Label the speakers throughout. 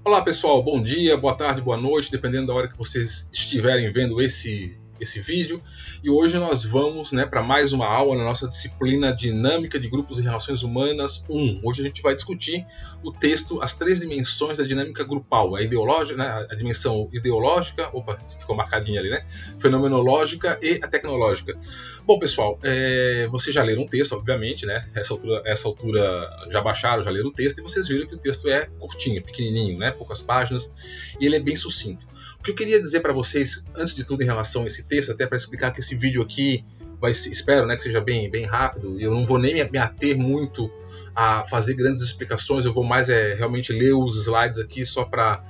Speaker 1: Olá pessoal, bom dia, boa tarde, boa noite, dependendo da hora que vocês estiverem vendo esse vídeo. E hoje nós vamos para mais uma aula na nossa disciplina Dinâmica de Grupos e Relações Humanas 1. Hoje a gente vai discutir o texto As Três Dimensões da Dinâmica Grupal, a ideológica, a dimensão ideológica, opa, ficou marcadinha ali, fenomenológica e a tecnológica. Bom pessoal, vocês já leram o texto, obviamente, essa altura já baixaram, já leram o texto e vocês viram que o texto é curtinho, pequenininho, poucas páginas, e ele é bem sucinto. O que eu queria dizer para vocês, antes de tudo, em relação a esse texto, até para explicar que esse vídeo aqui vai ser, espero que seja bem rápido, eu não vou nem me ater muito a fazer grandes explicações, eu vou mais realmente ler os slides aqui só para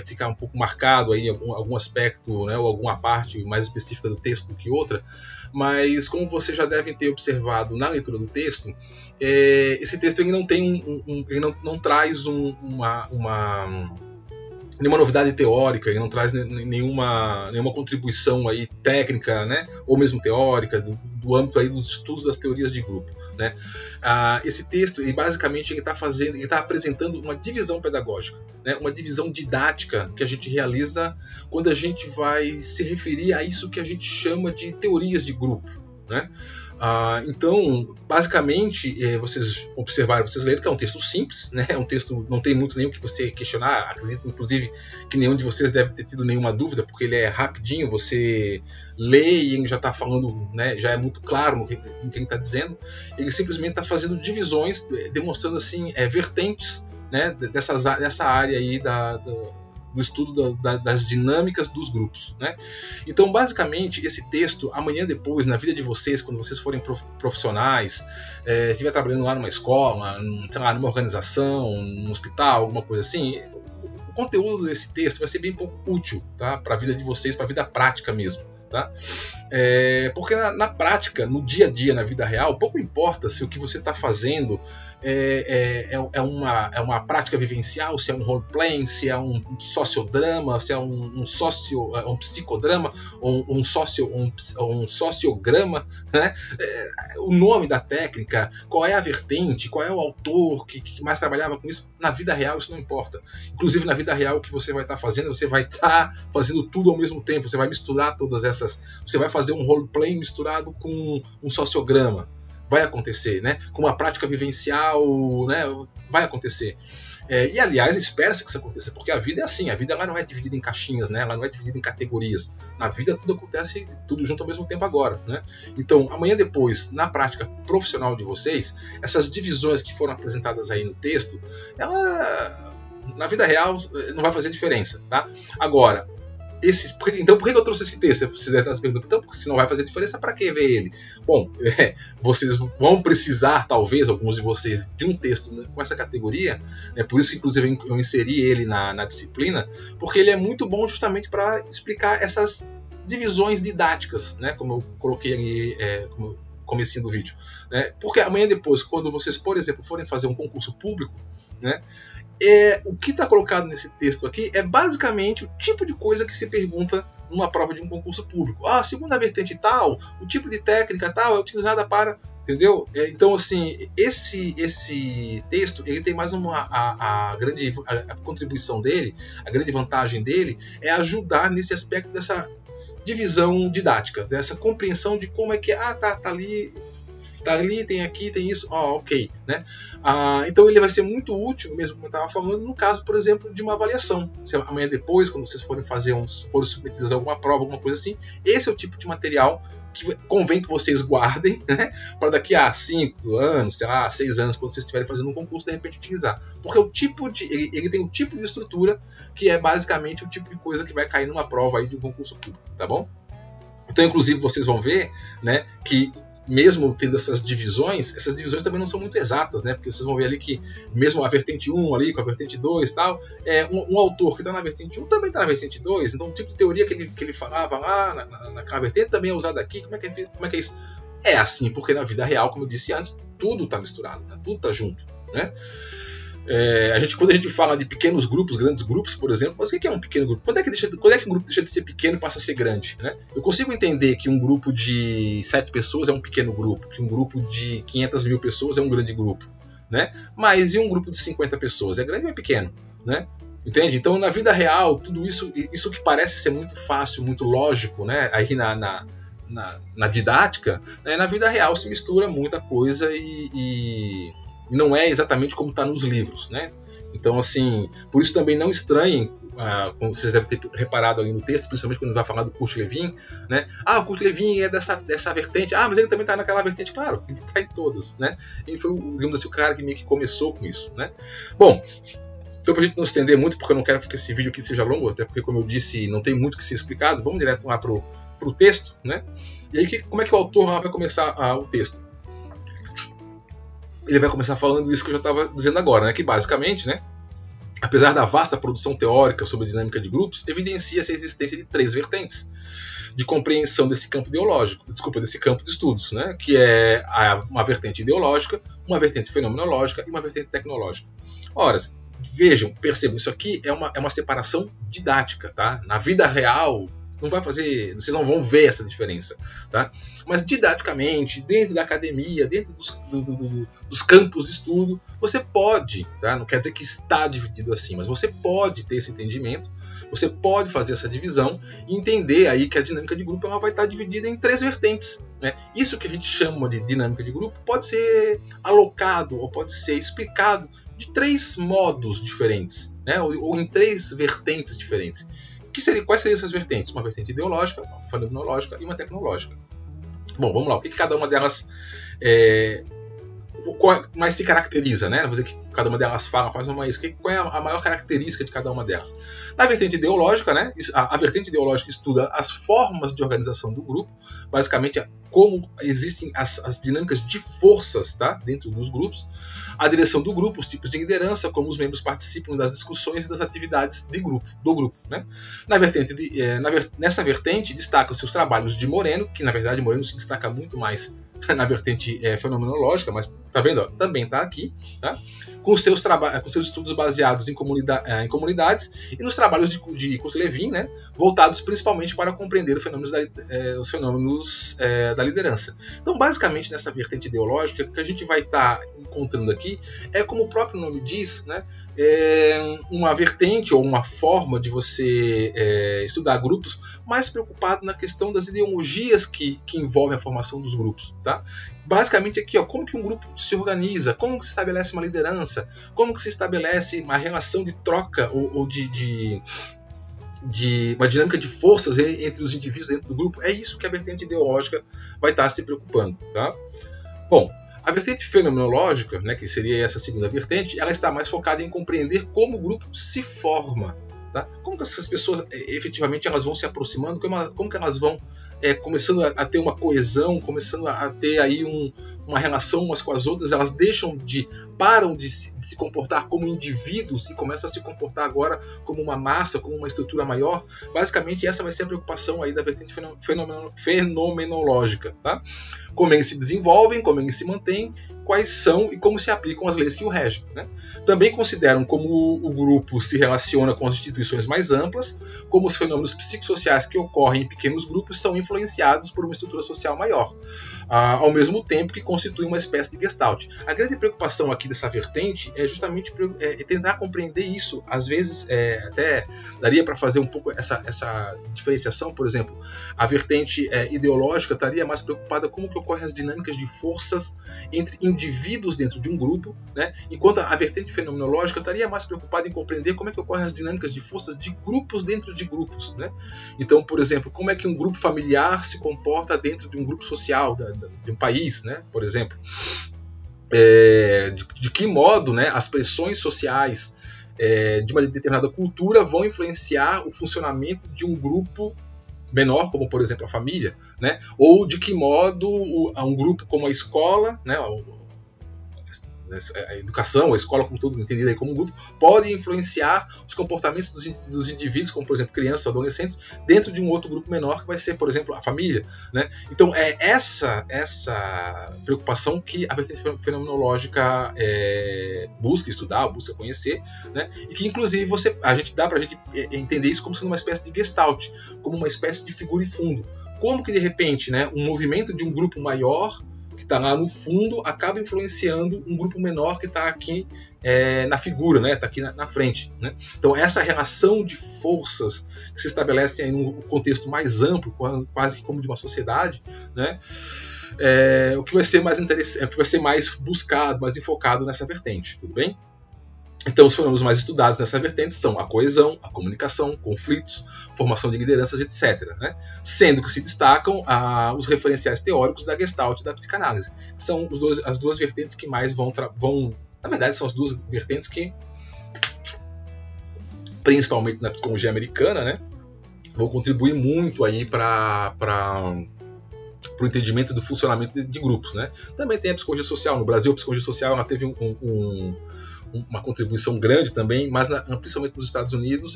Speaker 1: ficar um pouco marcado aí algum aspecto, ou alguma parte mais específica do texto do que outra. Mas como vocês já devem ter observado na leitura do texto, esse texto ele não tem ele não traz nenhuma novidade teórica, ele não traz nenhuma contribuição aí técnica, ou mesmo teórica, do âmbito aí dos estudos das teorias de grupo. Esse texto, ele basicamente está apresentando uma divisão pedagógica, uma divisão didática que a gente realiza quando a gente vai se referir a isso que a gente chama de teorias de grupo. Então, basicamente, vocês observaram, vocês leram que é um texto simples, é um texto, não tem muito nem o que você questionar, acredito inclusive que nenhum de vocês deve ter tido nenhuma dúvida, porque ele é rapidinho, você lê e ele já está falando, já é muito claro no que ele está dizendo. Ele simplesmente está fazendo divisões, demonstrando assim, vertentes dessa área aí do estudo das dinâmicas dos grupos. Então, basicamente, esse texto, amanhã depois, na vida de vocês, quando vocês forem profissionais, estiver trabalhando lá numa escola, numa organização, num hospital, alguma coisa assim, o conteúdo desse texto vai ser bem pouco útil para a vida de vocês, para a vida prática mesmo. Porque na prática, no dia a dia, na vida real, pouco importa se o que você está fazendo é uma prática vivencial, se é um role-playing, se é um sociodrama, se é um psicodrama, ou um sociograma, o nome da técnica, qual é a vertente, qual é o autor que mais trabalhava com isso. Na vida real isso não importa. Inclusive na vida real o que você vai estar fazendo, você vai estar fazendo tudo ao mesmo tempo, você vai misturar todas essas, você vai fazer um role-playing misturado com um sociograma. Vai acontecer, com uma prática vivencial, vai acontecer. E aliás, espera-se que isso aconteça, porque a vida é assim, a vida ela não é dividida em caixinhas, ela não é dividida em categorias. Na vida tudo acontece tudo junto ao mesmo tempo agora. Então, amanhã depois, na prática profissional de vocês, essas divisões que foram apresentadas aí no texto, ela, na vida real, não vai fazer diferença. Agora, então, por que eu trouxe esse texto? Você deve estar se perguntando, então, se não vai fazer diferença, para que ver ele? Bom, vocês vão precisar, talvez, alguns de vocês, de um texto com essa categoria, por isso, inclusive, eu inseri ele na disciplina, porque ele é muito bom justamente para explicar essas divisões didáticas, como eu coloquei ali, como comecinho do vídeo. Porque amanhã depois, quando vocês, por exemplo, forem fazer um concurso público, o que está colocado nesse texto aqui é basicamente o tipo de coisa que se pergunta numa prova de um concurso público. Segundo a vertente tal, o tipo de técnica tal é utilizada para... Entendeu? Então, assim, esse texto, ele tem mais a contribuição dele, a grande vantagem dele é ajudar nesse aspecto dessa divisão didática, dessa compreensão de como é que tá ali, tem aqui, tem isso, ok. Então ele vai ser muito útil, mesmo como eu estava falando, no caso, por exemplo, de uma avaliação. Se amanhã depois, quando vocês forem forem submetidos a alguma prova, alguma coisa assim, esse é o tipo de material que convém que vocês guardem, para daqui a 5 anos, 6 anos, quando vocês estiverem fazendo um concurso, de repente utilizar. Porque ele tem um tipo de estrutura que é basicamente o tipo de coisa que vai cair numa prova aí de um concurso público, tá bom? Então, inclusive, vocês vão ver, que mesmo tendo essas divisões também não são muito exatas, porque vocês vão ver ali que mesmo a vertente 1 ali com a vertente 2 e tal, um autor que está na vertente 1 também está na vertente 2, então o tipo de teoria que ele falava lá naquela vertente também é usado aqui. Como é que é isso? É assim porque na vida real, como eu disse antes, tudo está misturado, tudo está junto. Quando a gente fala de pequenos grupos, grandes grupos, por exemplo, mas o que é um pequeno grupo? Quando é que um grupo deixa de ser pequeno e passa a ser grande? Eu consigo entender que um grupo de 7 pessoas é um pequeno grupo, que um grupo de 500 mil pessoas é um grande grupo, mas e um grupo de 50 pessoas? É grande ou é pequeno? Entende? Então, na vida real, tudo isso que parece ser muito fácil, muito lógico, né? Aí na didática, né? Na vida real se mistura muita coisa e não é exatamente como está nos livros, né? Então, assim, por isso também não estranhem, como vocês devem ter reparado ali no texto, principalmente quando vai falar do Kurt Lewin, né? O Kurt Lewin é dessa vertente, mas ele também está naquela vertente, claro, ele está em todas, né? Ele foi, digamos assim, o cara que meio que começou com isso, né? Bom, então, para a gente não estender muito, porque eu não quero que esse vídeo aqui seja longo, até porque, como eu disse, não tem muito o que ser explicado, vamos direto lá para o texto, né? E aí, como é que o autor vai começar o texto? Ele vai começar falando isso que eu já estava dizendo agora, né? Que basicamente, né, apesar da vasta produção teórica sobre a dinâmica de grupos, evidencia-se a existência de 3 vertentes de compreensão desse campo ideológico, desse campo de estudos, né? Que é uma vertente ideológica, uma vertente fenomenológica e uma vertente tecnológica. Ora, vejam, percebam, isso aqui é uma separação didática, tá? Na vida real, vocês não vão ver essa diferença, tá? Mas didaticamente, dentro da academia, dentro dos campos de estudo, você pode, tá? Não quer dizer que está dividido assim, mas você pode ter esse entendimento, você pode fazer essa divisão e entender aí que a dinâmica de grupo ela vai estar dividida em 3 vertentes, né? Isso que a gente chama de dinâmica de grupo pode ser alocado ou pode ser explicado de 3 modos diferentes, né? Ou em 3 vertentes diferentes. Quais seriam essas vertentes? Uma vertente ideológica, uma fenomenológica e uma tecnológica. Bom, vamos lá. O que cada uma delas mais se caracteriza, né? Vamos dizer que cada uma delas faz uma isca. Qual é a maior característica de cada uma delas? Na vertente ideológica, né? A vertente ideológica estuda as formas de organização do grupo, basicamente como existem as dinâmicas de forças, tá? Dentro dos grupos, a direção do grupo, os tipos de liderança, como os membros participam das discussões e das atividades do grupo, né? Nessa vertente destacam-se os trabalhos de Moreno, que na verdade Moreno se destaca muito mais na vertente fenomenológica, mas tá vendo? Ó, também está aqui, tá? Com seus estudos baseados em comunidades e nos trabalhos de Kurt Lewin, né? Voltados principalmente para compreender os fenômenos da liderança. Então, basicamente, nessa vertente ideológica, o que a gente vai estar encontrando aqui é, como o próprio nome diz, né? Uma vertente ou uma forma de você estudar grupos mais preocupado na questão das ideologias que envolvem a formação dos grupos, tá? Basicamente aqui, ó, como que um grupo se organiza, como que se estabelece uma liderança, como que se estabelece uma relação de troca ou de uma dinâmica de forças entre os indivíduos dentro do grupo. É isso que a vertente ideológica vai estar se preocupando, tá? Bom, a vertente fenomenológica, né, que seria essa segunda vertente, ela está mais focada em compreender como o grupo se forma, tá? Como que essas pessoas efetivamente elas vão se aproximando, como que elas vão começando a ter uma coesão, começando a ter aí uma relação umas com as outras, elas param de se comportar como indivíduos e começam a se comportar agora como uma massa, como uma estrutura maior. Basicamente essa vai ser a preocupação aí da vertente fenomenológica, tá? Como eles se desenvolvem, como eles se mantêm, quais são e como se aplicam as leis que o regem, né? Também consideram como o grupo se relaciona com as instituições mais amplas, como os fenômenos psicossociais que ocorrem em pequenos grupos são influenciados por uma estrutura social maior, ao mesmo tempo que constitui uma espécie de gestalt. A grande preocupação aqui dessa vertente é justamente tentar compreender isso. Às vezes até daria para fazer um pouco essa diferenciação. Por exemplo, a vertente ideológica estaria mais preocupada como que ocorrem as dinâmicas de forças entre indivíduos dentro de um grupo, né? Enquanto a vertente fenomenológica estaria mais preocupada em compreender como é que ocorrem as dinâmicas de forças de grupos dentro de grupos, né? Então, por exemplo, como é que um grupo familiar se comporta dentro de um grupo social de um país, né? Por exemplo, de que modo, né, as pressões sociais de uma determinada cultura vão influenciar o funcionamento de um grupo menor, como por exemplo a família, né? Ou de que modo um grupo como a escola, né, a educação, a escola como todo entendido aí como um grupo, pode influenciar os comportamentos dos indivíduos, como por exemplo crianças, adolescentes, dentro de um outro grupo menor que vai ser, por exemplo, a família, né? Então é essa preocupação que a vertente fenomenológica busca estudar, busca conhecer, né? E que inclusive dá pra gente entender isso como sendo uma espécie de gestalt, como uma espécie de figura e fundo. Como que de repente, né, um movimento de um grupo maior que está lá no fundo acaba influenciando um grupo menor que está aqui na figura, né? Está aqui na frente, né? Então essa relação de forças que se estabelece em um contexto mais amplo, quase como de uma sociedade, né? O que vai ser mais interessante, o que vai ser mais buscado, mais enfocado nessa vertente, tudo bem? Então, os fenômenos mais estudados nessa vertente são a coesão, a comunicação, conflitos, formação de lideranças, etc., né? Sendo que se destacam os referenciais teóricos da Gestalt e da psicanálise. São as duas vertentes que mais vão... Na verdade, são as duas vertentes que, principalmente na psicologia americana, né, vão contribuir muito aí para o entendimento do funcionamento de grupos, né? Também tem a psicologia social. No Brasil, a psicologia social ela teve uma contribuição grande também, mas principalmente nos Estados Unidos,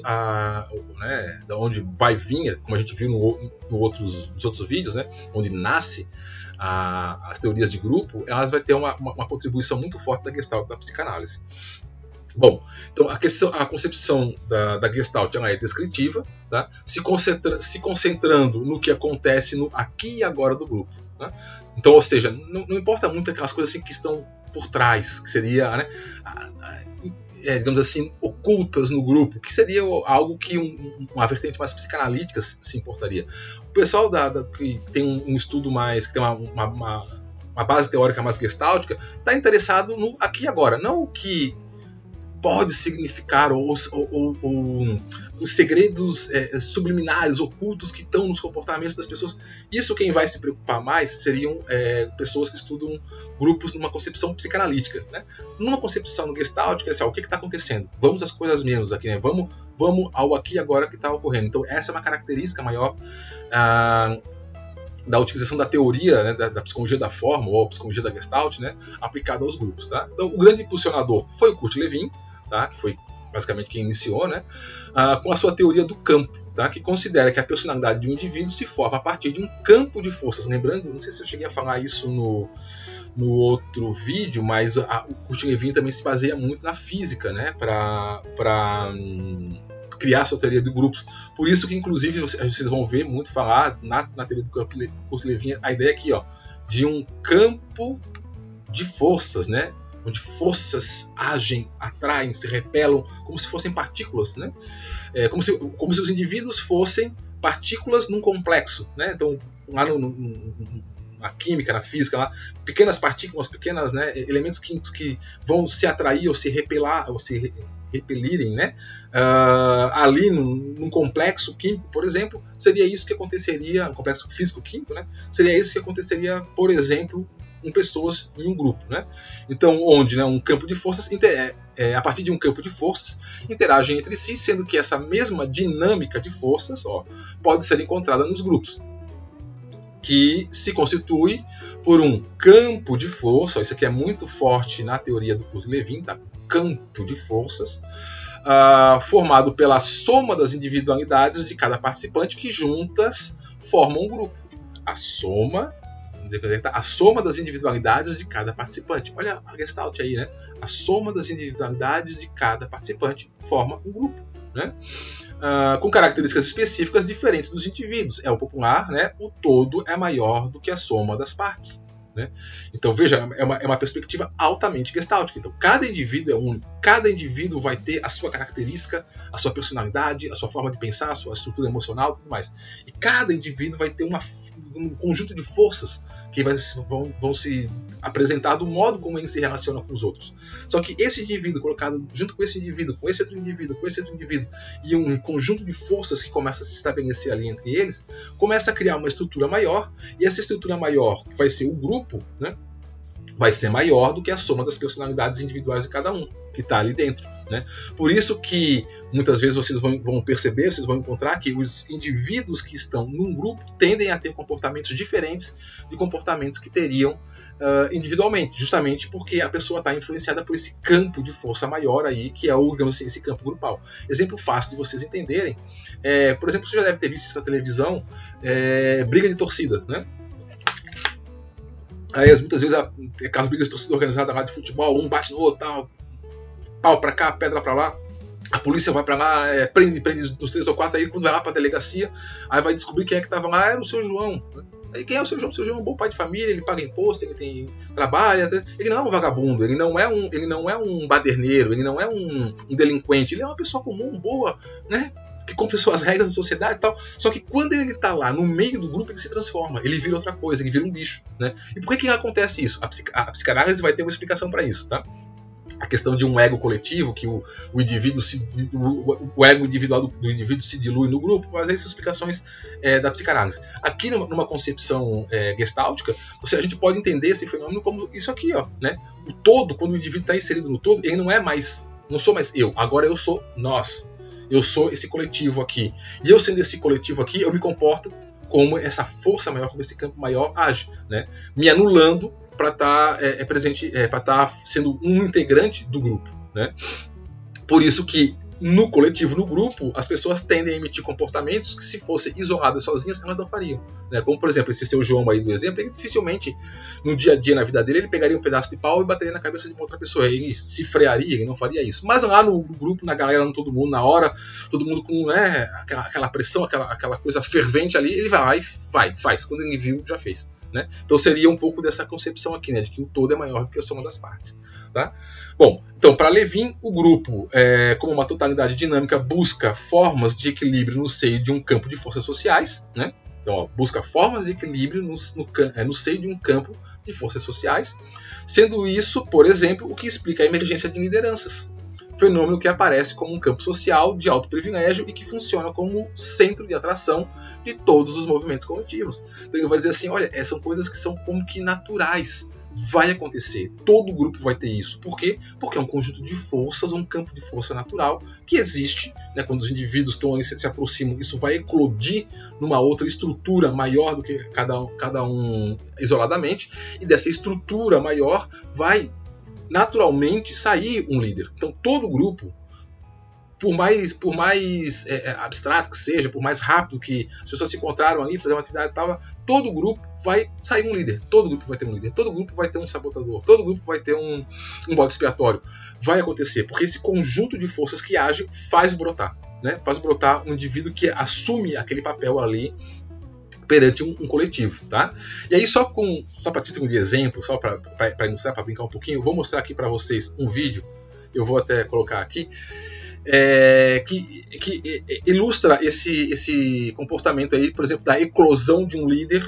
Speaker 1: né, da onde vai vir, como a gente viu nos outros vídeos, né, onde nasce as teorias de grupo, elas vão ter uma contribuição muito forte da Gestalt, da psicanálise. Bom, então a concepção da Gestalt ela é descritiva, tá? se concentrando no que acontece no aqui e agora do grupo. Tá? Então, ou seja, não importa muito aquelas coisas assim que estão por trás, que seria, né, digamos assim, ocultas no grupo, que seria algo que uma vertente mais psicanalítica se importaria. O pessoal que tem um estudo mais, que tem uma base teórica mais gestáltica, está interessado no aqui e agora, não o que pode significar os segredos subliminares, ocultos que estão nos comportamentos das pessoas. Isso quem vai se preocupar mais seriam pessoas que estudam grupos numa concepção psicanalítica, né? Numa concepção gestáltica, o que está acontecendo? Vamos às coisas menos aqui, né? Vamos ao aqui e agora que está ocorrendo. Então essa é uma característica maior da utilização da teoria, né, da psicologia da forma ou psicologia da Gestalt, né, aplicada aos grupos. Tá? Então o grande impulsionador foi o Kurt Lewin, tá? Que foi basicamente quem iniciou, né, com a sua teoria do campo, tá? Que considera que a personalidade de um indivíduo se forma a partir de um campo de forças. Lembrando, não sei se eu cheguei a falar isso no outro vídeo, mas o Kurt Lewin também se baseia muito na física, né, para criar sua teoria de grupos. Por isso que, inclusive, vocês vão ver muito falar na teoria do Kurt Lewin, a ideia aqui, ó, de um campo de forças, né? Onde forças agem, atraem, se repelam, como se fossem partículas, né? Como se os indivíduos fossem partículas num complexo, né? Então, lá na química, na física, lá, pequenas partículas, pequenas, né, elementos químicos que vão se atrair ou se repelar, ou se repelirem, né, ali num complexo químico, por exemplo, seria isso que aconteceria, um complexo físico-químico, né, seria isso que aconteceria, por exemplo, em pessoas em um grupo, né? Então, onde, né, um campo de forças, a partir de um campo de forças, interagem entre si, sendo que essa mesma dinâmica de forças, ó, pode ser encontrada nos grupos, que se constitui por um campo de força. Isso aqui é muito forte na teoria do Kurt Lewin, tá? Campo de forças, formado pela soma das individualidades de cada participante, que juntas formam um grupo. A soma das individualidades de cada participante. Olha a Gestalt aí, né? A soma das individualidades de cada participante forma um grupo, né? Com características específicas diferentes dos indivíduos. É o popular, né? O todo é maior do que a soma das partes, né? Então veja, é uma perspectiva altamente gestáltica. Então cada indivíduo é único, cada indivíduo vai ter a sua característica, a sua personalidade, a sua forma de pensar, a sua estrutura emocional e tudo mais. E cada indivíduo vai ter um conjunto de forças que vão se apresentar do modo como ele se relaciona com os outros. Só que esse indivíduo colocado junto com esse indivíduo, com esse outro indivíduo, com esse outro indivíduo, e um conjunto de forças que começa a se estabelecer ali entre eles, começa a criar uma estrutura maior, e essa estrutura maior, que vai ser o grupo, né, vai ser maior do que a soma das personalidades individuais de cada um, que está ali dentro, né? Por isso que muitas vezes vocês vão perceber, vocês vão encontrar que os indivíduos que estão num grupo tendem a ter comportamentos diferentes de comportamentos que teriam individualmente, justamente porque a pessoa está influenciada por esse campo de força maior aí, que é digamos assim, esse campo grupal. Exemplo fácil de vocês entenderem, por exemplo, você já deve ter visto isso na televisão, briga de torcida, né? Aí muitas vezes aquelas brigas de torcida organizada lá de futebol, um bate no outro, tal, pau pra cá, pedra pra lá, a polícia vai pra lá, prende os 3 ou 4, aí quando vai lá pra delegacia, aí vai descobrir quem é que tava lá, era o seu João, né? Aí quem é o seu João? O seu João é um bom pai de família, ele paga imposto, ele trabalha, ele não é um vagabundo, ele não é um baderneiro, ele não é um delinquente, ele é uma pessoa comum, boa, né? Que cumpre suas regras da sociedade e tal. Só que quando ele tá lá no meio do grupo, ele se transforma, ele vira outra coisa, ele vira um bicho, né? E por que acontece isso? A psicanálise vai ter uma explicação para isso, tá? A questão de um ego coletivo, que o ego individual do indivíduo se dilui no grupo, mas essas são explicações da psicanálise. Aqui, numa concepção gestáltica, a gente pode entender esse fenômeno como isso aqui, ó, né? O todo, quando o indivíduo está inserido no todo, ele não sou mais eu, agora eu sou nós. Eu sou esse coletivo aqui. E eu sendo esse coletivo aqui, eu me comporto como essa força maior, como esse campo maior age, né? Me anulando para estar presente, para estar sendo um integrante do grupo, né? Por isso que no coletivo, no grupo, as pessoas tendem a emitir comportamentos que, se fossem isoladas sozinhas, elas não fariam, né? Como, por exemplo, esse seu João aí do exemplo, ele dificilmente, no dia a dia, na vida dele, ele pegaria um pedaço de pau e bateria na cabeça de uma outra pessoa. Ele se frearia, ele não faria isso. Mas lá no grupo, na galera, no todo mundo, na hora, todo mundo com aquela pressão, aquela coisa fervente ali, ele faz. Quando ele viu, já fez, né? Então seria um pouco dessa concepção aqui, né? De que o todo é maior do que a soma das partes, tá? Bom, então, para Levin, o grupo, como uma totalidade dinâmica, busca formas de equilíbrio no seio de um campo de forças sociais, né? Então, ó, busca formas de equilíbrio no seio de um campo de forças sociais, sendo isso, por exemplo, o que explica a emergência de lideranças, fenômeno que aparece como um campo social de alto privilégio e que funciona como centro de atração de todos os movimentos coletivos. Então ele vai dizer assim, olha, são coisas que são como que naturais, vai acontecer, todo grupo vai ter isso. Por quê? Porque é um conjunto de forças, um campo de força natural que existe, né? Quando os indivíduos estão ali, se aproximam, isso vai eclodir numa outra estrutura maior do que cada um isoladamente, e dessa estrutura maior vai naturalmente sair um líder. Então todo grupo, por mais abstrato que seja, por mais rápido que as pessoas se encontraram ali, fazer uma atividade e tal, todo grupo vai sair um líder, todo grupo vai ter um líder, todo grupo vai ter um sabotador, todo grupo vai ter um bode expiatório. Vai acontecer, porque esse conjunto de forças que agem faz brotar, né? Faz brotar um indivíduo que assume aquele papel ali perante um coletivo, tá? E aí só para título de exemplo, só para ilustrar, para brincar um pouquinho, eu vou mostrar aqui para vocês um vídeo, eu vou até colocar aqui, que ilustra esse comportamento aí, por exemplo, da eclosão de um líder,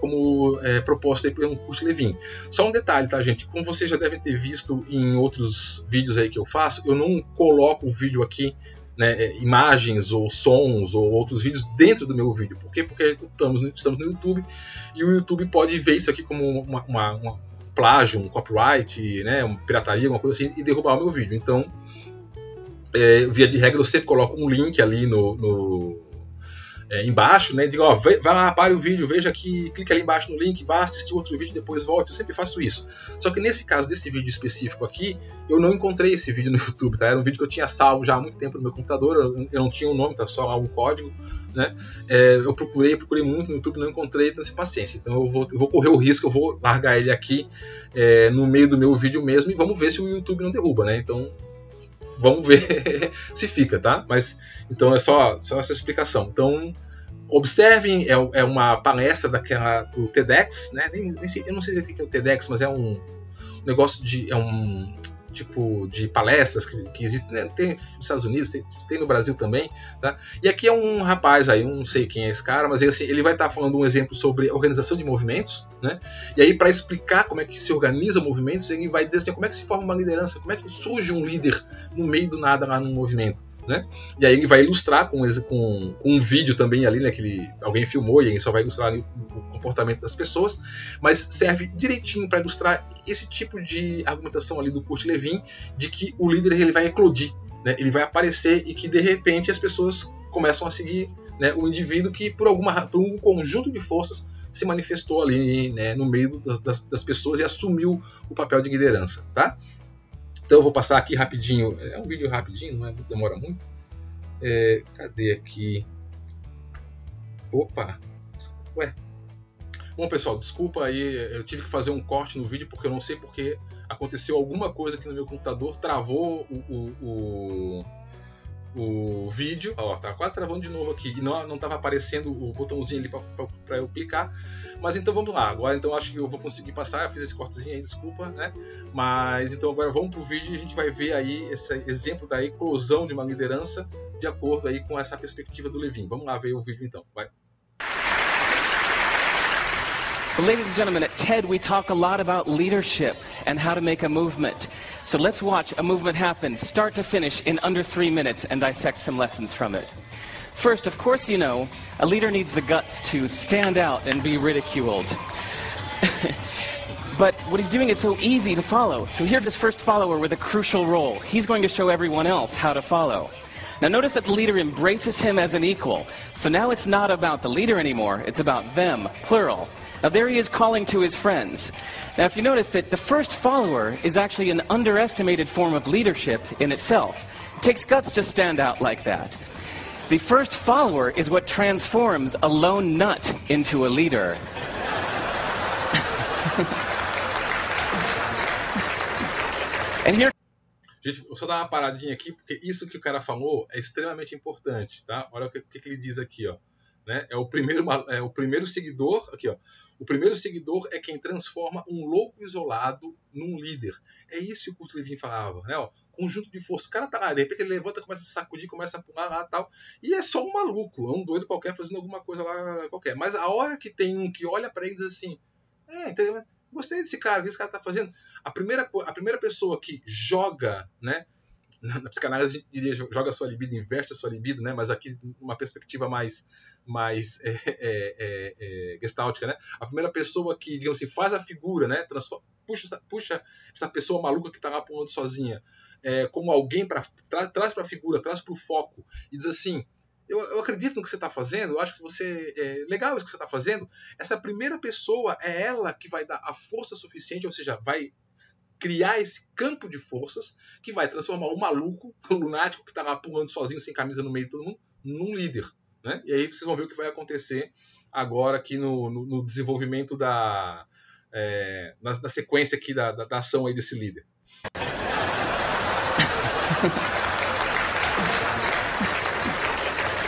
Speaker 1: como proposto aí pelo Kurt Lewin. Só um detalhe, tá, gente? Como vocês já devem ter visto em outros vídeos aí que eu faço, eu não coloco o vídeo aqui, né, imagens ou sons ou outros vídeos dentro do meu vídeo. Por quê? Porque estamos no YouTube e o YouTube pode ver isso aqui como uma plágio, um copyright, né, uma pirataria, alguma coisa assim, e derrubar o meu vídeo. Então, via de regra, eu sempre coloco um link ali embaixo, né? Digo, ó, vai lá, pare o vídeo, veja aqui, clique ali embaixo no link, vá assistir outro vídeo, depois volte. Eu sempre faço isso. Só que nesse caso desse vídeo específico aqui, eu não encontrei esse vídeo no YouTube, tá? Era um vídeo que eu tinha salvo já há muito tempo no meu computador, eu não tinha um nome, tá só lá um código, né? Eu procurei muito no YouTube, não encontrei, então sem paciência. Então eu vou correr o risco, eu vou largar ele aqui no meio do meu vídeo mesmo e vamos ver se o YouTube não derruba, né? Então vamos ver se fica, tá? Mas então é só essa explicação. Então observem, é uma palestra do TEDx, né? Eu não sei o que é o TEDx, mas é um negócio é um tipo de palestras que existe, né? Tem nos Estados Unidos, tem no Brasil também, tá? E aqui é um rapaz aí, não sei quem é esse cara, mas ele vai estar falando um exemplo sobre organização de movimentos, né? E aí, para explicar como é que se organiza movimentos, ele vai dizer assim, como é que se forma uma liderança, como é que surge um líder no meio do nada lá num movimento, né? E aí ele vai ilustrar com um vídeo também ali, né, que alguém filmou, e ele só vai ilustrar ali o comportamento das pessoas, mas serve direitinho para ilustrar esse tipo de argumentação ali do Kurt Lewin, de que o líder ele vai eclodir, né? Ele vai aparecer e que de repente as pessoas começam a seguir, né, o indivíduo que por um conjunto de forças se manifestou ali, né, no meio das pessoas e assumiu o papel de liderança, tá? Então eu vou passar aqui rapidinho, é um vídeo rapidinho, não demora muito. Cadê aqui? Opa! Ué! Bom, pessoal, desculpa aí, eu tive que fazer um corte no vídeo porque eu não sei porque aconteceu alguma coisa aqui no meu computador, travou o vídeo. Ó, tá quase travando de novo aqui. E não tava aparecendo o botãozinho ali para eu clicar. Mas então vamos lá. Agora então acho que eu vou conseguir passar. Eu fiz esse cortezinho aí, desculpa, né? Mas então agora vamos pro vídeo e a gente vai ver aí esse exemplo da eclosão de uma liderança de acordo aí com essa perspectiva do Levin. Vamos lá ver o vídeo então. Vai.
Speaker 2: So ladies and gentlemen, at TED we talk a lot about leadership and how to make a movement. So let's watch a movement happen, start to finish, in under 3 minutes and dissect some lessons from it. First, of course you know, a leader needs the guts to stand out and be ridiculed. But what he's doing is so easy to follow. So here's his first follower with a crucial role. He's going to show everyone else how to follow. Now notice that the leader embraces him as an equal. So now it's not about the leader anymore, it's about them, plural. Now there he is calling to his friends. Now if you notice that the first follower is actually an underestimated form of leadership in itself. It takes guts to stand out like that. The first follower is what transforms a lone nut into a leader. And here...
Speaker 1: Gente, vou só dar uma paradinha aqui, porque isso que o cara falou é extremamente importante, tá? Olha o que ele diz aqui, ó. Né? É o primeiro seguidor, aqui, ó. O primeiro seguidor é quem transforma um louco isolado num líder. É isso que o Kurt Lewin falava, né? Ó, conjunto de força. O cara tá lá, de repente ele levanta, começa a sacudir, começa a pular lá e tal. E é só um maluco, é um doido qualquer fazendo alguma coisa lá qualquer. Mas a hora que tem um que olha para ele e diz assim, entendeu? Gostei desse cara, o que esse cara tá fazendo? A primeira pessoa que joga, né? Na psicanálise a gente diria joga a sua libido, investe a sua libido, né? Mas aqui uma perspectiva mais gestáltica, né? A primeira pessoa que, digamos assim, faz a figura, né? Puxa essa pessoa maluca que está lá pulando sozinha, como alguém traz para a figura, traz para o foco e diz assim: eu acredito no que você está fazendo, eu acho que legal isso que você está fazendo. Essa primeira pessoa é ela que vai dar a força suficiente, ou seja, vai criar esse campo de forças que vai transformar o maluco, o lunático que está lá pulando sozinho, sem camisa no meio de todo mundo, num líder. Né? E aí vocês vão ver o que vai acontecer agora aqui no desenvolvimento na sequência aqui da ação aí desse líder.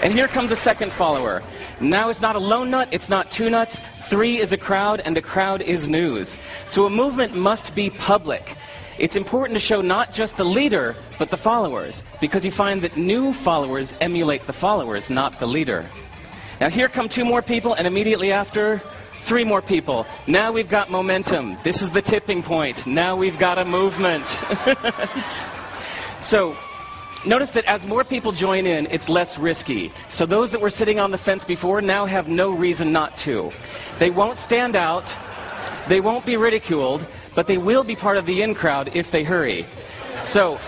Speaker 2: And here comes a second follower. Now it's not a lone nut, it's not two nuts, 3 is a crowd, and the crowd is news. So a movement must be public. It's important to show not just the leader, but the followers, because you find that new followers emulate the followers, not the leader. Now here come 2 more people, and immediately after, 3 more people. Now we've got momentum. This is the tipping point. Now we've got a movement. So, notice that as more people join in, it's less risky. So those that were sitting on the fence before now have no reason not to. They won't stand out, they won't be ridiculed, but they will be part of the in crowd if they hurry. So,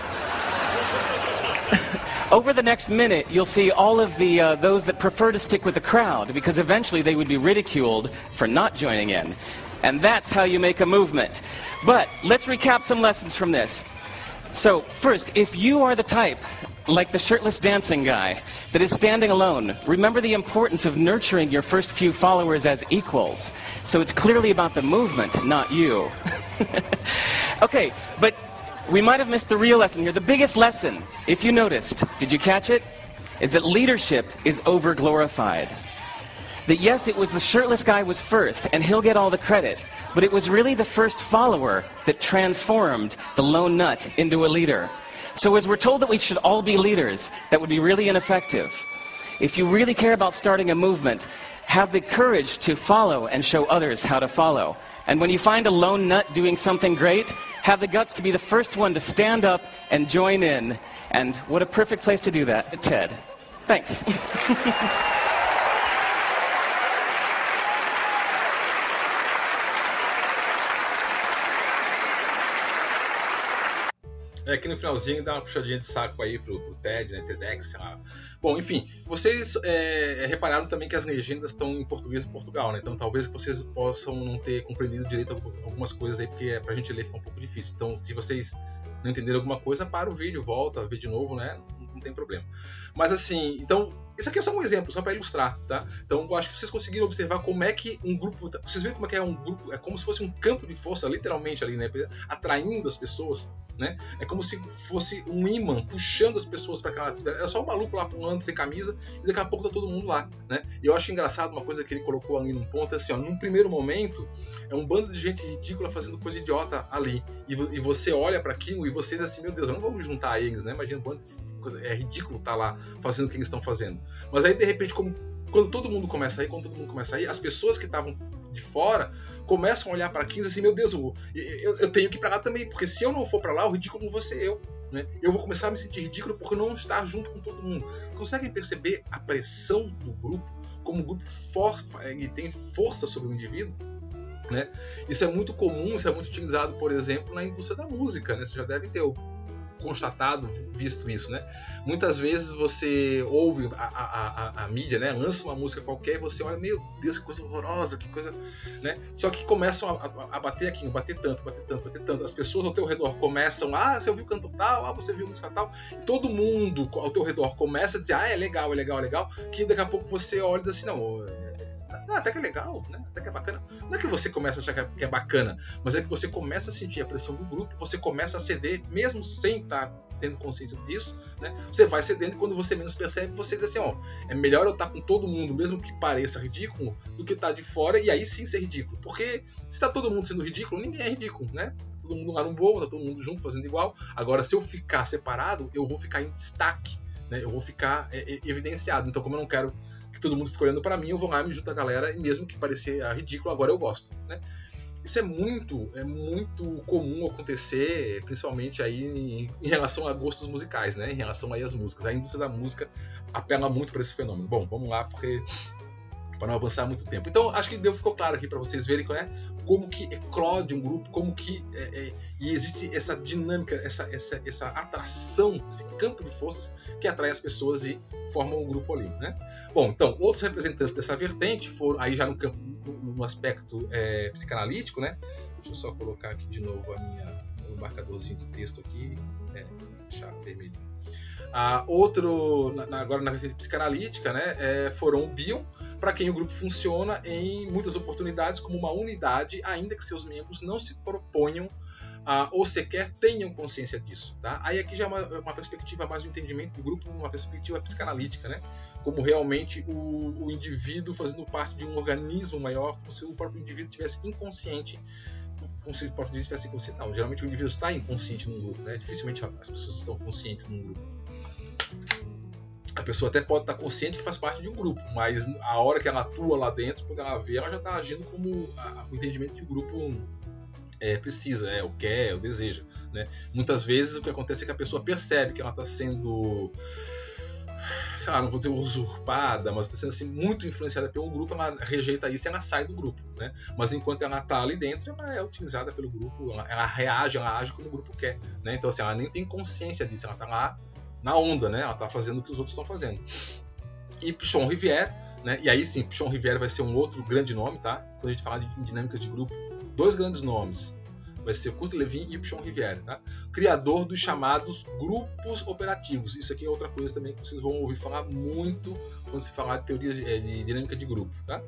Speaker 2: over the next minute, you'll see all of those that prefer to stick with the crowd, because eventually they would be ridiculed for not joining in. And that's how you make a movement. But let's recap some lessons from this. So, first, if you are the type, like the shirtless dancing guy, that is standing alone, remember the importance of nurturing your first few followers as equals. So it's clearly about the movement, not you. Okay, but we might have missed the real lesson here. The biggest lesson, if you noticed, did you catch it? Is that leadership is over-glorified. That yes, it was the shirtless guy was first, and he'll get all the credit, but it was really the first follower that transformed the lone nut into a leader. So as we're told that we should all be leaders, that would be really ineffective. If you really care about starting a movement, have the courage to follow and show others how to follow. And when you find a lone nut doing something great, have the guts to be the first one to stand up and join in. And what a perfect place to do that, TED. Thanks.
Speaker 1: Aqui no finalzinho dá uma puxadinha de saco aí pro TED, né, TEDx, sei lá. Bom, enfim, vocês repararam também que as legendas estão em português de Portugal, né? Então talvez vocês possam não ter compreendido direito algumas coisas aí, porque pra gente ler fica um pouco difícil. Então, se vocês não entenderam alguma coisa, para o vídeo, volta, vê de novo, né? tem problema. Mas assim, então, isso aqui é só um exemplo, só para ilustrar, tá? Então eu acho que vocês conseguiram observar como é que um grupo, vocês viram como é que é um grupo, é como se fosse um campo de força, literalmente ali, né? Atraindo as pessoas, né? É como se fosse um imã puxando as pessoas para aquela atividade. É só um maluco lá pulando sem camisa e daqui a pouco tá todo mundo lá, né? E eu acho engraçado uma coisa que ele colocou ali num ponto, é assim, ó, num primeiro momento é um bando de gente ridícula fazendo coisa idiota ali, e você olha para aquilo e você diz assim, meu Deus, eu não vou me juntar a eles, né? Imagina quanto é ridículo estar lá fazendo o que eles estão fazendo. Mas aí de repente, quando todo mundo começa a ir, as pessoas que estavam de fora começam a olhar para aquilo e assim, meu Deus, eu tenho que ir para lá também, porque se eu não for para lá, o ridículo não vou ser eu, né? Eu vou começar a me sentir ridículo por não estar junto com todo mundo. Conseguem perceber a pressão do grupo, como o grupo ele tem força sobre o indivíduo? Né? Isso é muito comum, isso é muito utilizado, por exemplo, na indústria da música, né? Vocês já devem ter constatado, visto isso, né? Muitas vezes você ouve a mídia, né? Lança uma música qualquer e você olha, meu Deus, que coisa horrorosa, que coisa, né? Só que começam a bater aqui, bater tanto. As pessoas ao teu redor começam, você ouviu o canto tal, você viu a música tal, e todo mundo ao teu redor começa a dizer, é legal, que daqui a pouco você olha e diz assim, não, até que é legal, né? Até que é bacana. Não é que você começa a achar que é bacana, mas é que você começa a sentir a pressão do grupo, você começa a ceder, mesmo sem estar tendo consciência disso, né? Você vai cedendo e quando você menos percebe, você diz assim, é melhor eu estar com todo mundo, mesmo que pareça ridículo, do que estar de fora e aí sim ser ridículo. Porque se está todo mundo sendo ridículo, ninguém é ridículo, né? Todo mundo lá no bolo, tá todo mundo junto, fazendo igual. Agora, se eu ficar separado, eu vou ficar em destaque, né? Eu vou ficar evidenciado. Então, como eu não quero que todo mundo fique olhando para mim, eu vou lá e me junto a galera, e mesmo que parecia ridículo, agora eu gosto, né? Isso é muito comum acontecer, principalmente aí em relação a gostos musicais, né? Em relação aí às músicas. A indústria da música apela muito para esse fenômeno. Bom, vamos lá, porque para não avançar muito tempo. Então, acho que ficou claro aqui para vocês verem, né, como que eclode um grupo, como que e existe essa dinâmica, essa atração, esse campo de forças que atrai as pessoas e formam um grupo ali, né? Bom, então, outros representantes dessa vertente foram aí já no aspecto psicanalítico, né? Deixa eu só colocar aqui de novo o marcadorzinho de texto aqui, deixar vermelho. Agora na vertente psicanalítica, né, foram o Bion, para quem o grupo funciona em muitas oportunidades como uma unidade, ainda que seus membros não se proponham ou sequer tenham consciência disso. Tá? Aí aqui já é uma perspectiva mais do entendimento do grupo, uma perspectiva psicanalítica, né? Como realmente o indivíduo fazendo parte de um organismo maior, como se o próprio indivíduo estivesse inconsciente. Como se o próprio indivíduo estivesse inconsciente. Não, geralmente o indivíduo está inconsciente num grupo, né? Dificilmente as pessoas estão conscientes num grupo. A pessoa até pode estar consciente que faz parte de um grupo, mas a hora que ela atua lá dentro, quando ela vê, ela já está agindo como o entendimento que o grupo precisa, o quer, o deseja, né? Muitas vezes o que acontece é que a pessoa percebe que ela está sendo, sei lá, não vou dizer usurpada, mas está sendo assim, muito influenciada pelo grupo, ela rejeita isso e ela sai do grupo, né? Mas enquanto ela está ali dentro, ela é utilizada pelo grupo, ela age como o grupo quer, né? Então assim, ela nem tem consciência disso, ela está lá na onda, né? Ela está fazendo o que os outros estão fazendo. E Pichon Rivière, né? E aí sim, Pichon Rivière vai ser um outro grande nome, tá? Quando a gente falar de dinâmicas de grupo, dois grandes nomes. Vai ser Kurt Lewin e Pichon Rivière, tá? Criador dos chamados grupos operativos. Isso aqui é outra coisa também que vocês vão ouvir falar muito quando se falar de teorias de dinâmica de grupo, tá?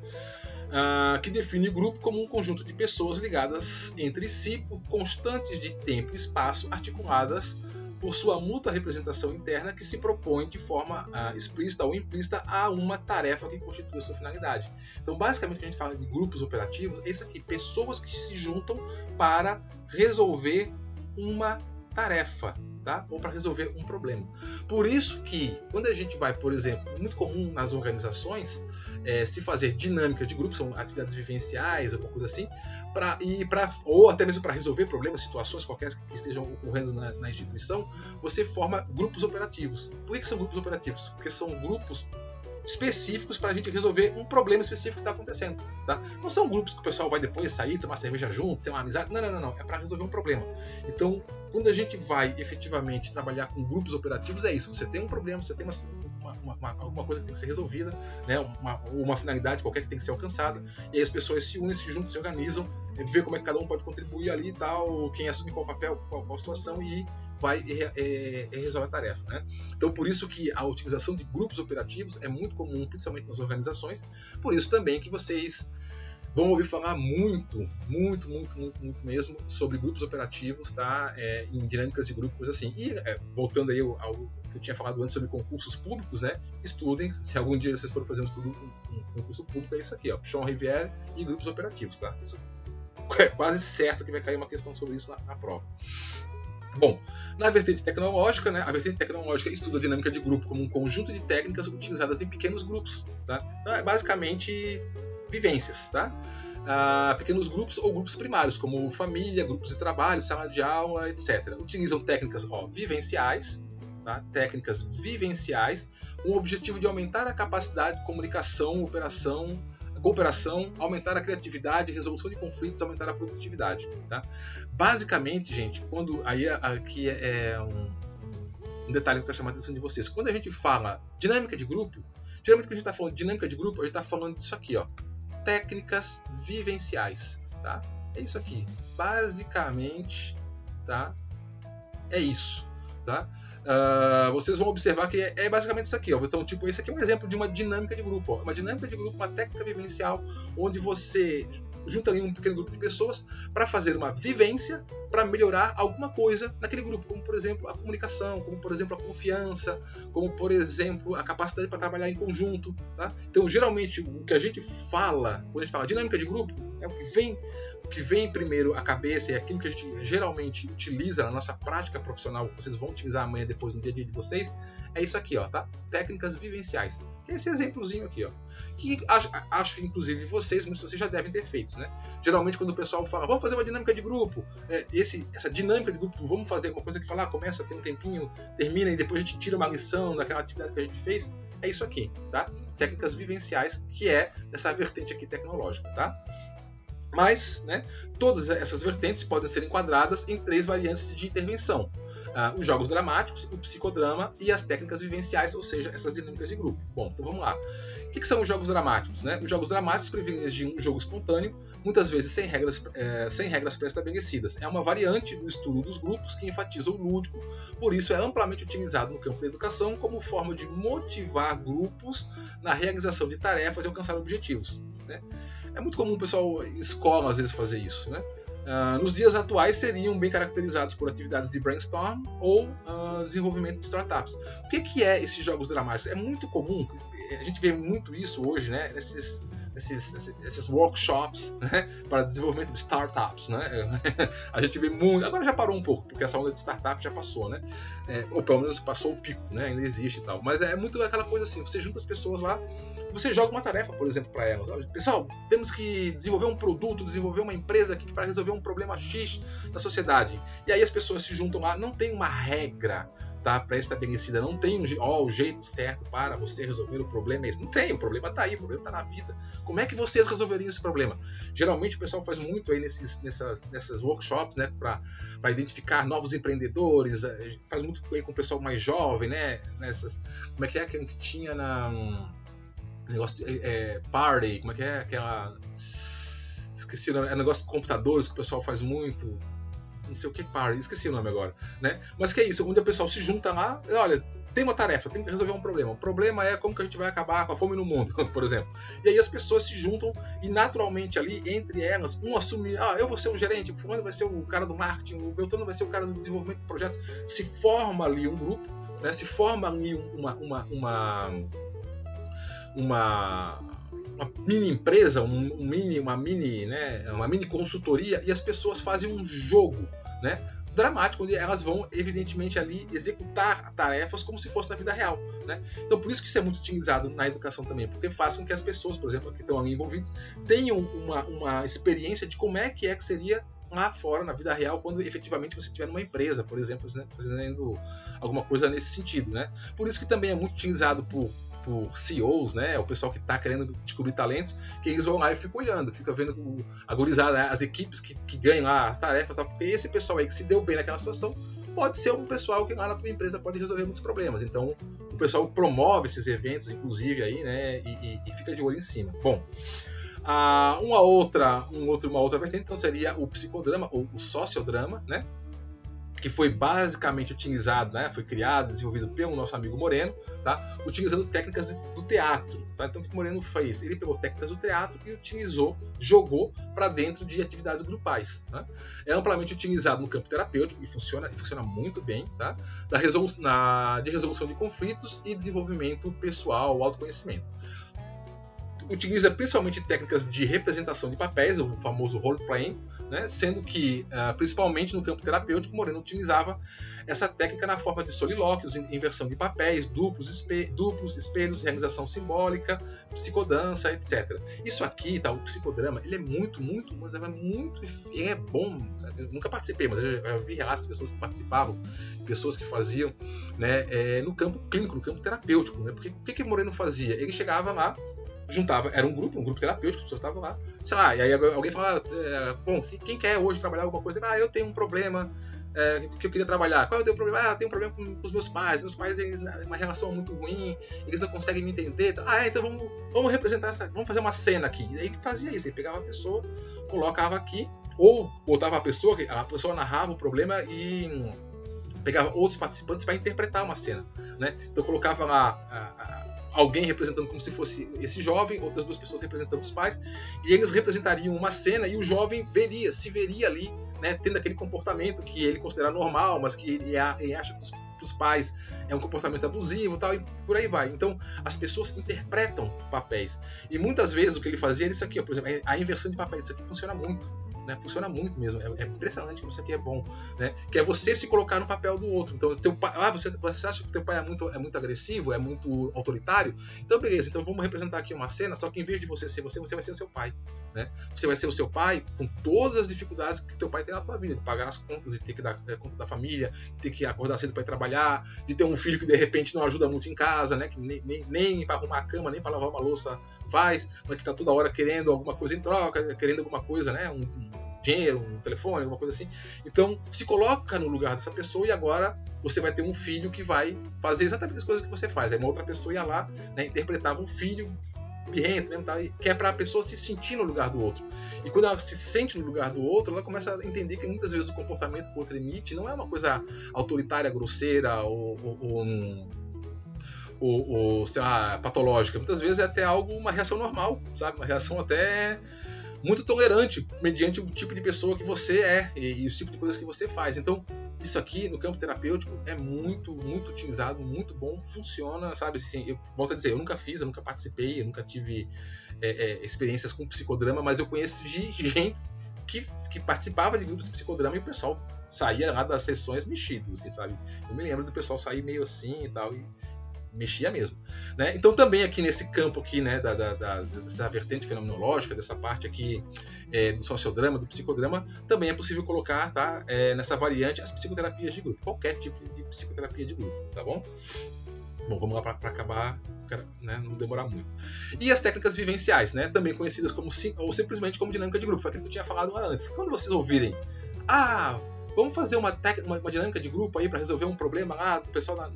Speaker 1: Que define o grupo como um conjunto de pessoas ligadas entre si por constantes de tempo e espaço, articuladas por sua mútua representação interna, que se propõe de forma explícita ou implícita a uma tarefa que constitui a sua finalidade. Então, basicamente, quando a gente fala de grupos operativos, é isso aqui, pessoas que se juntam para resolver uma tarefa, tá? Ou para resolver um problema. Por isso que, quando a gente vai, por exemplo, muito comum nas organizações, se fazer dinâmica de grupo, são atividades vivenciais, alguma coisa assim, ou até mesmo para resolver problemas, situações qualquer que estejam ocorrendo na instituição, você forma grupos operativos. Por que são grupos operativos? Porque são grupos específicos para a gente resolver um problema específico que está acontecendo, tá? Não são grupos que o pessoal vai depois sair, tomar cerveja junto, ter uma amizade, não, é para resolver um problema. Então, quando a gente vai efetivamente trabalhar com grupos operativos, é isso, você tem um problema, você tem alguma coisa que tem que ser resolvida, né? uma finalidade qualquer que tem que ser alcançada, e aí as pessoas se unem, se juntam, se organizam, vê como é que cada um pode contribuir ali e tal, quem assume qual papel, qual situação, e vai resolver a tarefa, né? Então, por isso que a utilização de grupos operativos é muito comum, principalmente nas organizações. Por isso também que vocês vão ouvir falar muito mesmo sobre grupos operativos, tá? Em dinâmicas de grupo, coisa assim. E voltando aí ao que eu tinha falado antes sobre concursos públicos, né? Estudem, se algum dia vocês forem fazer um concurso público, é isso aqui, ó, Pichon Rivière e grupos operativos, tá? Isso é quase certo que vai cair uma questão sobre isso na prova. Bom, na vertente tecnológica, né, a vertente tecnológica estuda a dinâmica de grupo como um conjunto de técnicas utilizadas em pequenos grupos, tá? Então, é basicamente vivências, tá? Pequenos grupos ou grupos primários, como família, grupos de trabalho, sala de aula, etc. Utilizam técnicas vivenciais, tá? Técnicas vivenciais, com o objetivo de aumentar a capacidade de comunicação, cooperação, aumentar a criatividade, resolução de conflitos, aumentar a produtividade, tá? Basicamente, gente, aqui é um detalhe que eu quero chamar a atenção de vocês. Quando a gente fala dinâmica de grupo, geralmente quando a gente está falando de dinâmica de grupo, a gente está falando disso aqui, ó, técnicas vivenciais, tá? É isso aqui, basicamente, tá? É isso, tá? Vocês vão observar que é basicamente isso aqui, ó. Então, tipo, esse aqui é um exemplo de uma dinâmica de grupo, ó. Uma dinâmica de grupo, uma técnica vivencial, onde você junta ali um pequeno grupo de pessoas para fazer uma vivência, para melhorar alguma coisa naquele grupo, como por exemplo a comunicação, como por exemplo a confiança, como por exemplo a capacidade para trabalhar em conjunto, tá? Então, geralmente o que a gente fala quando a gente fala dinâmica de grupo é o que vem primeiro à cabeça, é aquilo que a gente geralmente utiliza na nossa prática profissional, que vocês vão utilizar amanhã depois no dia a dia de vocês, é isso aqui, ó, tá? Técnicas vivenciais. Que é esse exemplozinho aqui, ó. Que acho que inclusive muitos de vocês já devem ter feito, né? Geralmente quando o pessoal fala, vamos fazer uma dinâmica de grupo, essa dinâmica de grupo, vamos fazer alguma coisa que falar, começa, tem um tempinho, termina e depois a gente tira uma lição daquela atividade que a gente fez, é isso aqui, tá? Técnicas vivenciais, que é essa vertente aqui tecnológica, tá? Mas, né, todas essas vertentes podem ser enquadradas em 3 variantes de intervenção. Os jogos dramáticos, o psicodrama e as técnicas vivenciais, ou seja, essas dinâmicas de grupo. Bom, então vamos lá. O que são os jogos dramáticos, né? Os jogos dramáticos privilegiam um jogo espontâneo, muitas vezes sem regras pré-estabelecidas. É uma variante do estudo dos grupos que enfatiza o lúdico, por isso é amplamente utilizado no campo da educação como forma de motivar grupos na realização de tarefas e alcançar objetivos, né? É muito comum o pessoal em escola às vezes fazer isso, né? Nos dias atuais seriam bem caracterizados por atividades de brainstorm ou desenvolvimento de startups. O que é esses jogos dramáticos? É muito comum, a gente vê muito isso hoje, né? Esses workshops, né, para desenvolvimento de startups, né? A gente vê muito, agora já parou um pouco, porque essa onda de startup já passou, né? Ou pelo menos passou o pico, né? Ainda existe e tal, mas é muito aquela coisa assim, você junta as pessoas lá, você joga uma tarefa, por exemplo, para elas. Pessoal, temos que desenvolver um produto, desenvolver uma empresa aqui para resolver um problema X da sociedade. E aí as pessoas se juntam lá, não tem uma regra, tá, pré-estabelecida, não tem o jeito certo para você resolver o problema. Não tem, o problema está aí, o problema está na vida. Como é que vocês resolveriam esse problema? Geralmente o pessoal faz muito aí nessas workshops, né, para identificar novos empreendedores, faz muito aí com o pessoal mais jovem, né, como é que tinha na negócio de party, como é que é aquela, esqueci o nome, é negócio de computadores que o pessoal faz muito, não sei o que, party, esqueci o nome agora, né? Mas que é isso, onde o pessoal se junta lá, olha, tem uma tarefa, tem que resolver um problema. O problema é como que a gente vai acabar com a fome no mundo, por exemplo. E aí as pessoas se juntam e naturalmente ali, entre elas, um assume, eu vou ser o gerente, o fulano vai ser o cara do marketing, o Beltrano vai ser o cara do desenvolvimento de projetos. Se forma ali um grupo, né? Se forma ali uma mini empresa, uma mini consultoria, e as pessoas fazem um jogo, né, dramático, onde elas vão evidentemente ali executar tarefas como se fosse na vida real, né? Então por isso que isso é muito utilizado na educação também, porque faz com que as pessoas, por exemplo, que estão ali envolvidas, tenham uma experiência de como é que seria lá fora, na vida real, quando efetivamente você estiver numa empresa, por exemplo, fazendo alguma coisa nesse sentido, né? Por isso que também é muito utilizado por CEOs, né? O pessoal que está querendo descobrir talentos, que eles vão lá e ficam olhando, fica vendo a gurizada, né? As equipes que ganham lá as tarefas, tal, porque esse pessoal aí que se deu bem naquela situação pode ser um pessoal que lá na tua empresa pode resolver muitos problemas. Então o pessoal promove esses eventos, inclusive aí, né? E fica de olho em cima. Bom, uma outra vertente então seria o psicodrama ou o sociodrama, né? que foi basicamente utilizado, né, foi criado, desenvolvido pelo nosso amigo Moreno, tá, utilizando técnicas do teatro. Tá? Então o que o Moreno fez? Ele pegou técnicas do teatro e utilizou, jogou para dentro de atividades grupais. Tá? É amplamente utilizado no campo terapêutico e funciona muito bem, tá? De resolução de conflitos e desenvolvimento pessoal, autoconhecimento. Utiliza principalmente técnicas de representação de papéis, o famoso role-playing, né? Sendo que, principalmente no campo terapêutico, Moreno utilizava essa técnica na forma de solilóquios, inversão de papéis, duplos, espelhos, realização simbólica, psicodança, etc. Isso aqui, tá, o psicodrama, ele é ele é bom. Sabe? Eu nunca participei, mas eu já vi relatos de pessoas que participavam, pessoas que faziam, né, no campo clínico, no campo terapêutico. Né? Porque o que Moreno fazia? Ele chegava lá, juntava, era um grupo terapêutico, as pessoas estavam lá, sei lá, e aí alguém falava, bom, quem quer hoje trabalhar alguma coisa? Eu tenho um problema que eu queria trabalhar. Qual é o teu problema? Eu tenho um problema com os meus pais, eles uma relação muito ruim, eles não conseguem me entender, então vamos representar vamos fazer uma cena aqui. E aí ele fazia isso, ele pegava a pessoa, colocava aqui, ou botava a pessoa narrava o problema e pegava outros participantes para interpretar uma cena, né? Então colocava lá alguém representando como se fosse esse jovem, outras duas pessoas representando os pais, e eles representariam uma cena e o jovem se veria ali, né, tendo aquele comportamento que ele considera normal, mas que ele acha que os pais é um comportamento abusivo, tal, e por aí vai. Então as pessoas interpretam papéis, e muitas vezes o que ele fazia era isso aqui, por exemplo, a inversão de papéis. Isso aqui funciona muito. Né? Funciona muito mesmo, é impressionante como isso aqui é bom, né? Que é você se colocar no papel do outro. Então, teu pai, você acha que teu pai é muito agressivo, é muito autoritário? Então, beleza, então vamos representar aqui uma cena, só que em vez de você ser você vai ser o seu pai, né? Você vai ser o seu pai com todas as dificuldades que teu pai tem na tua vida, de pagar as contas, de ter que dar conta da família, de ter que acordar cedo para ir trabalhar, de ter um filho que de repente não ajuda muito em casa, né? Que nem para arrumar a cama, nem para lavar uma louça faz, mas que está toda hora querendo alguma coisa em troca, querendo alguma coisa, né? Um dinheiro, um telefone, alguma coisa assim. Então, se coloca no lugar dessa pessoa e agora você vai ter um filho que vai fazer exatamente as coisas que você faz. Aí uma outra pessoa ia lá, né, interpretava um filho birrento, mesmo, tá? Que é para a pessoa se sentir no lugar do outro. E quando ela se sente no lugar do outro, ela começa a entender que muitas vezes o comportamento que o outro emite não é uma coisa autoritária, grosseira ou sei lá, patológica. Muitas vezes é até uma reação normal, sabe? Uma reação até muito tolerante, mediante o tipo de pessoa que você é e o tipo de coisas que você faz. Então, isso aqui no campo terapêutico é muito, muito utilizado, muito bom, funciona, sabe? Assim, eu volto a dizer, eu nunca fiz, eu nunca participei, eu nunca tive experiências com psicodrama, mas eu conheço gente que participava de grupos de psicodrama e o pessoal saía lá das sessões mexido, assim, sabe? Eu me lembro do pessoal sair meio assim e tal, e mexia mesmo, né? Então também aqui nesse campo aqui, né, dessa vertente fenomenológica, dessa parte aqui do sociodrama, do psicodrama, também é possível colocar, tá, nessa variante as psicoterapias de grupo, qualquer tipo de psicoterapia de grupo, tá bom? Bom, vamos lá para acabar, né, não demorar muito. E as técnicas vivenciais, né, também conhecidas como ou simplesmente como dinâmica de grupo, foi aquilo que eu tinha falado lá antes. Quando vocês ouvirem, vamos fazer uma dinâmica de grupo aí para resolver um problema lá do pessoal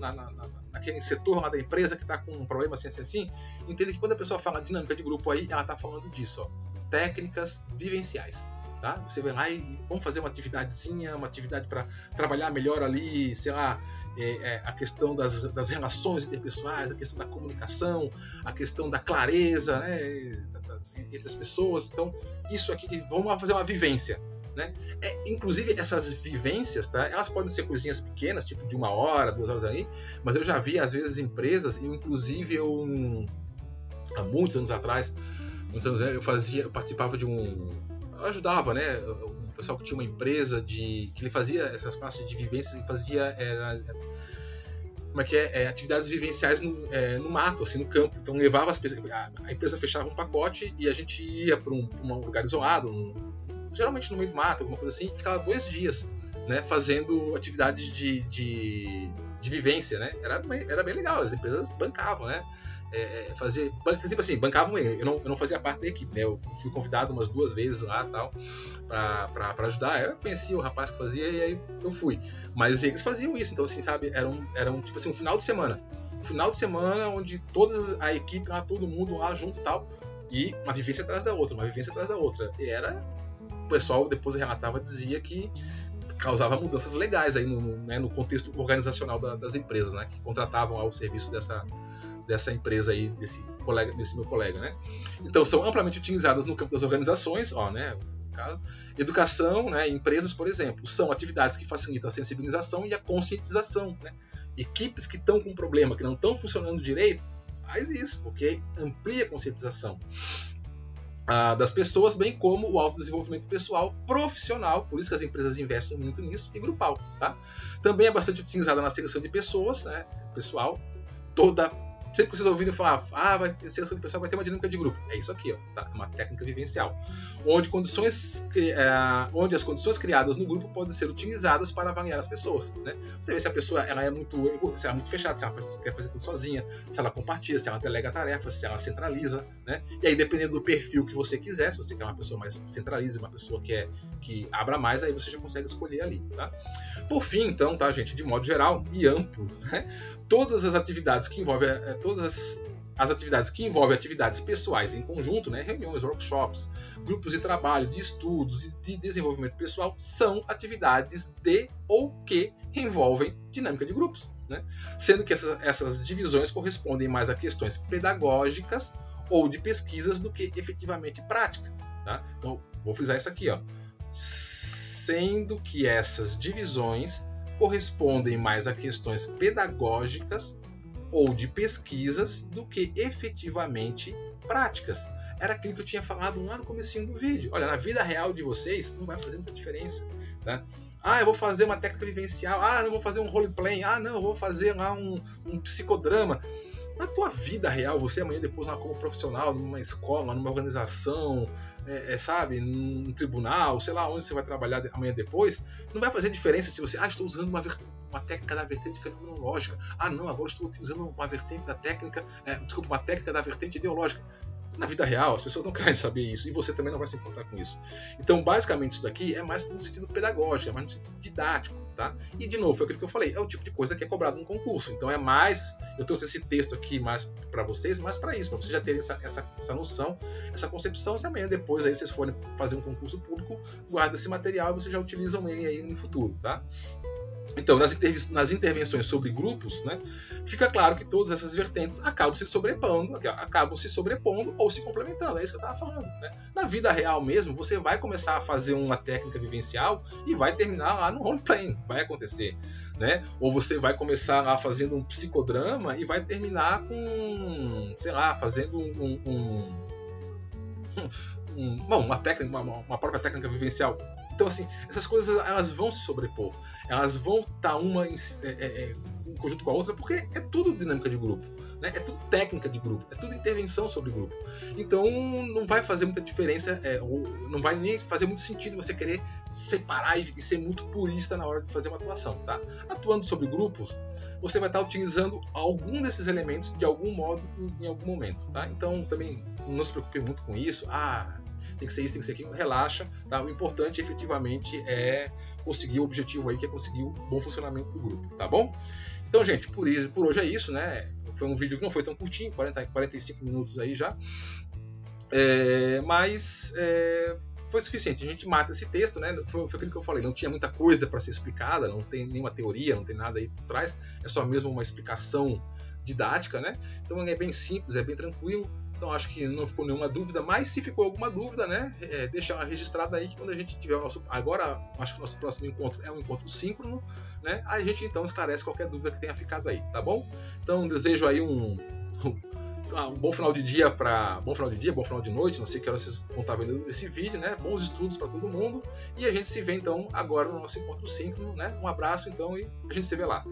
Speaker 1: naquele setor lá da empresa que está com um problema assim. Entenda que quando a pessoa fala dinâmica de grupo aí, ela está falando disso, ó, técnicas vivenciais. Tá? Você vai lá e vamos fazer uma atividadezinha, uma atividade para trabalhar melhor ali, sei lá, a questão das relações interpessoais, a questão da comunicação, a questão da clareza, né, entre as pessoas. Então, isso aqui, vamos fazer uma vivência. Né? Inclusive essas vivências, tá? Elas podem ser coisinhas pequenas, tipo de 1 hora, 2 horas ali, mas eu já vi às vezes empresas, inclusive há muitos anos atrás, eu participava eu ajudava, né, um pessoal que tinha uma empresa que ele fazia essas partes de vivências e fazia atividades vivenciais no mato, assim, no campo. Então levava as pessoas, a empresa fechava um pacote e a gente ia para um lugar isolado, geralmente no meio do mato, alguma coisa assim, ficava 2 dias, né, fazendo atividades de vivência, né? Era bem legal, as empresas bancavam, né? Tipo assim, bancavam ele. Eu não fazia parte da equipe, né? Eu fui convidado umas 2 vezes lá, tal, para ajudar. Eu conhecia o rapaz que fazia e aí eu fui. Mas eles faziam isso, então assim, sabe? Era tipo assim, um final de semana onde toda a equipe lá, todo mundo lá junto e tal, e uma vivência atrás da outra. E o pessoal depois relatava, dizia que causava mudanças legais aí no contexto organizacional das empresas, né, que contratavam ao serviço dessa empresa aí, desse meu colega, né? Então são amplamente utilizadas no campo das organizações, né? Educação, né? Empresas, por exemplo, são atividades que facilitam a sensibilização e a conscientização, né? Equipes que estão com um problema, que não estão funcionando direito, faz isso, porque amplia a conscientização das pessoas, bem como o autodesenvolvimento pessoal, profissional, por isso que as empresas investem muito nisso, e grupal, tá? Também é bastante utilizada na seleção de pessoas, né? Pessoal, sempre que vocês ouvirem falar, vai ter seleção de pessoal, vai ter uma dinâmica de grupo. É isso aqui, ó, tá? Uma técnica vivencial. Onde as condições criadas no grupo podem ser utilizadas para avaliar as pessoas, né? Você vê se a pessoa se ela é muito fechada, se ela quer fazer tudo sozinha, se ela compartilha, se ela delega tarefas, se ela centraliza, né? E aí, dependendo do perfil que você quiser, se você quer uma pessoa mais centraliza, uma pessoa que abra mais, aí você já consegue escolher ali, tá? Por fim, então, tá, gente, de modo geral e amplo, né? Todas as atividades que envolvem atividades pessoais em conjunto, né, reuniões, workshops, grupos de trabalho, de estudos e de desenvolvimento pessoal, são atividades ou que envolvem dinâmica de grupos, né? Sendo que essas divisões correspondem mais a questões pedagógicas ou de pesquisas do que efetivamente prática, tá? Então, vou frisar isso aqui, ó. Sendo que essas divisões correspondem mais a questões pedagógicas ou de pesquisas do que efetivamente práticas. Era aquilo que eu tinha falado lá no comecinho do vídeo. Olha, na vida real de vocês não vai fazer muita diferença, tá? Eu vou fazer uma técnica vivencial, não vou fazer um roleplay, não, eu vou fazer lá um psicodrama. Na tua vida real, você amanhã depois como profissional, numa escola, numa organização, sabe, num tribunal, sei lá onde você vai trabalhar amanhã depois, não vai fazer diferença se você, estou usando uma técnica da vertente fenomenológica, não, agora estou utilizando uma vertente da técnica, uma técnica da vertente ideológica. Na vida real, as pessoas não querem saber isso, e você também não vai se importar com isso. Então, basicamente, isso daqui é mais no sentido pedagógico, é mais no sentido didático, tá? E, de novo, foi aquilo que eu falei, é o tipo de coisa que é cobrado num concurso. Então, é mais... Eu trouxe esse texto aqui mais para vocês, mais para isso, para vocês já terem essa noção, essa concepção, se amanhã depois aí vocês forem fazer um concurso público, guarda esse material e vocês já utilizam ele aí no futuro, tá? Então, nas intervenções sobre grupos, né, fica claro que todas essas vertentes acabam se sobrepondo ou se complementando. É isso que eu estava falando, né? Na vida real mesmo, você vai começar a fazer uma técnica vivencial e vai terminar lá no roleplay, vai acontecer, né? Ou você vai começar lá fazendo um psicodrama e vai terminar com, sei lá, fazendo uma própria técnica vivencial. Então, assim, essas coisas elas vão se sobrepor, elas vão estar uma em conjunto com a outra, porque é tudo dinâmica de grupo, né? É tudo técnica de grupo, é tudo intervenção sobre grupo. Então, não vai fazer muita diferença, não vai nem fazer muito sentido você querer separar e ser muito purista na hora de fazer uma atuação, tá? Atuando sobre grupos, você vai estar utilizando algum desses elementos de algum modo em algum momento, tá? Então, também não se preocupe muito com isso. Tem que ser isso, tem que ser aquilo, relaxa, tá? O importante efetivamente é conseguir o objetivo aí, que é conseguir o bom funcionamento do grupo, tá bom? Então, gente, por hoje é isso, né? Foi um vídeo que não foi tão curtinho, 45 minutos aí já, mas foi suficiente. A gente mata esse texto, né? Foi aquilo que eu falei, não tinha muita coisa para ser explicada, não tem nenhuma teoria, não tem nada aí por trás, é só mesmo uma explicação didática, né? Então é bem simples, é bem tranquilo. Então acho que não ficou nenhuma dúvida, mas se ficou alguma dúvida, né, deixa ela registrada aí, que quando a gente tiver agora acho que o nosso próximo encontro é um encontro síncrono, né, aí a gente então esclarece qualquer dúvida que tenha ficado aí, tá bom? Então desejo aí um bom final de dia, bom final de noite, não sei que hora vocês vão estar vendo esse vídeo, né, bons estudos para todo mundo, e a gente se vê então agora no nosso encontro síncrono, né, um abraço então e a gente se vê lá.